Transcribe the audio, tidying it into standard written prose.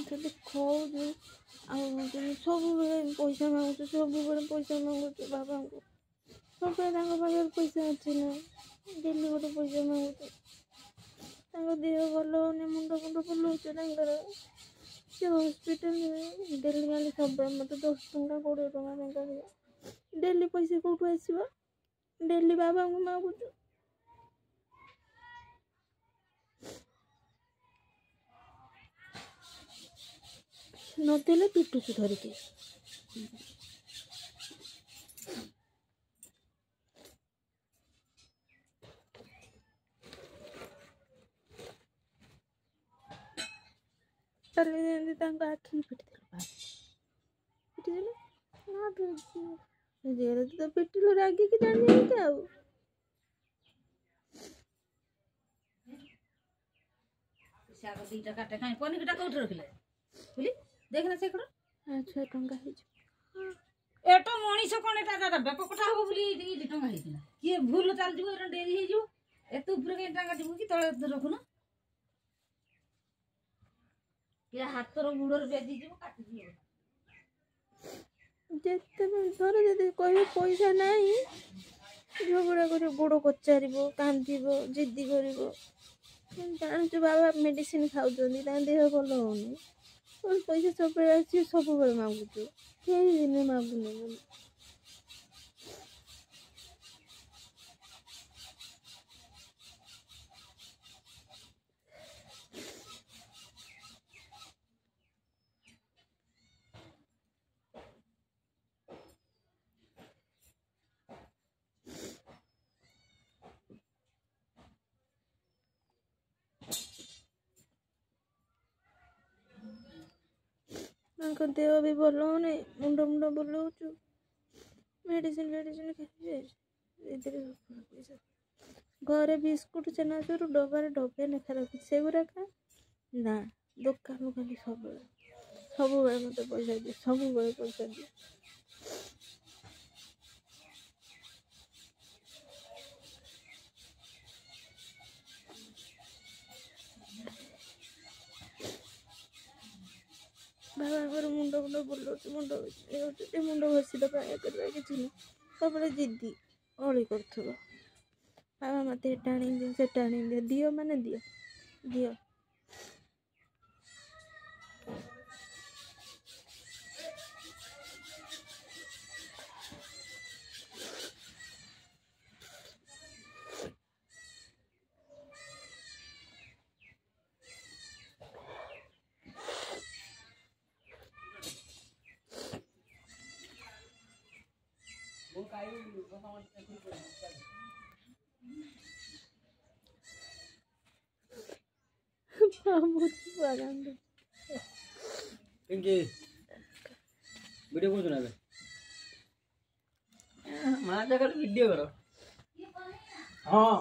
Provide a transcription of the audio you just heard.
ଖାଲି ଖାଉଛୁ ଆଉ ସବୁବେଳେ ପଇସା ମାଗୁଛୁ, ସବୁବେଳେ ପଇସା ମାଗୁଛୁ ବାବାଙ୍କୁ। ସବୁବେଳେ ତାଙ୍କ ପାଖରେ ପଇସା ଅଛି ନା, ଡେଲି ଗୋଟେ ପଇସା ମାଗୁଛୁ। ତାଙ୍କ ଦେହ ଭଲ ହେଉନି, ମୁଣ୍ଡ ବୁଲଉଛି ତାଙ୍କର। ସେ ହସ୍ପିଟାଲରେ ଡେଲି ଖାଲି ସବୁବେଳେ ମୋତେ 10 ଟଙ୍କା 20 ଟଙ୍କା ଲେଖା ଦିଅ। ଡେଲି ପଇସା କେଉଁଠୁ ଆସିବ? ଡେଲି ବାବାଙ୍କୁ ମାଗୁଛୁ। ନଦେଲେ ପିଟୁଛୁ ଧରିକି। କାଲି ଯେମିତି ତାଙ୍କ ଆଖିକି ପିଟିଦେଲେ ତ ପିଟିଲୁ ରାଗିକି ଜାଣିକି ଆଉ। ଶାଗ 2ଟା କାଟେ କାଇଁ ପନିକିଟା କୋଉଠି ରଖିଲେ ବୁଲି ଦେଖନା ସେକଡ଼ 6 ଟଙ୍କା ହେଇଛି। ଏଟା ମଣିଷ କଣ ଏଟା ଦାଦା ବେପକଟା ହବ ବୋଲି 2 ଟଙ୍କା ହେଇଥିଲା। କିଏ ଭୁଲ ଚାଲିଯିବ ଏଟା ଡେରି ହେଇଯିବ। ଏତେ ଉପରେ କେଁ ଟଙ୍କା ଯିବୁ କି ତଳେ ରଖୁନ। କିଏ ହାତର ଗୁଡରେ ବେଦି ଯିବ କାଟିଯିବ। ଯେତେବେଳେ ଧର ଯଦି କହିବ ପଇସା ନାହିଁ, ଝଗଡ଼ା କରିବ, ଗୋଡ଼ କଚାରିବ, କାନ୍ଦିବ, ଜିଦ୍ଦି କରିବ। ଜାଣୁଛୁ ବାବା ମେଡ଼ିସିନ ଖାଉଛନ୍ତି, ତାଙ୍କ ଦେହ ଭଲ ହେଉନି। ପଇସା ସବୁବେଳେ ଆସିବ, ସବୁବେଳେ ମାଗୁଛୁ, କେହି ଦିନେ ମାଗୁନି। ତାଙ୍କ ଦେହ ବି ଭଲ ହେଉନି, ମୁଣ୍ଡ ବୁଲଉଛୁ, ମେଡ଼ିସିନ ଖାଇବେ। ଏଥିରେ ପଇସା ଘରେ ବିସ୍କୁଟ ଚେନାଚୁର ଡବାରେ ଡବେ ଲେଖା ରଖିଛି, ସେଗୁଡ଼ା ଖା ନା। ଦୋକାନରୁ ଖାଲି ସବୁବେଳେ ମୋତେ ପଇସା ଦିଅ, ସବୁବେଳେ ପଇସା ଦିଅ। ବାବାଙ୍କର ମୁଣ୍ଡ ବୁଲଉଛି, ମୁଣ୍ଡ ଘଷିଦେବା ଇଏ କରିବା କିଛି ନାହିଁ। ସବୁବେଳେ ଜିଦ୍ଦି ଅଳି କରୁଥିବ। ବାବା ମୋତେ ଏଟା ଆଣିଦିଅ, ସେଟା ଆଣିଦିଅ, ଦିଅ ମାନେ ଦିଅ। वीडियो कौन सुना माँ जगह वीडियो करो। हाँ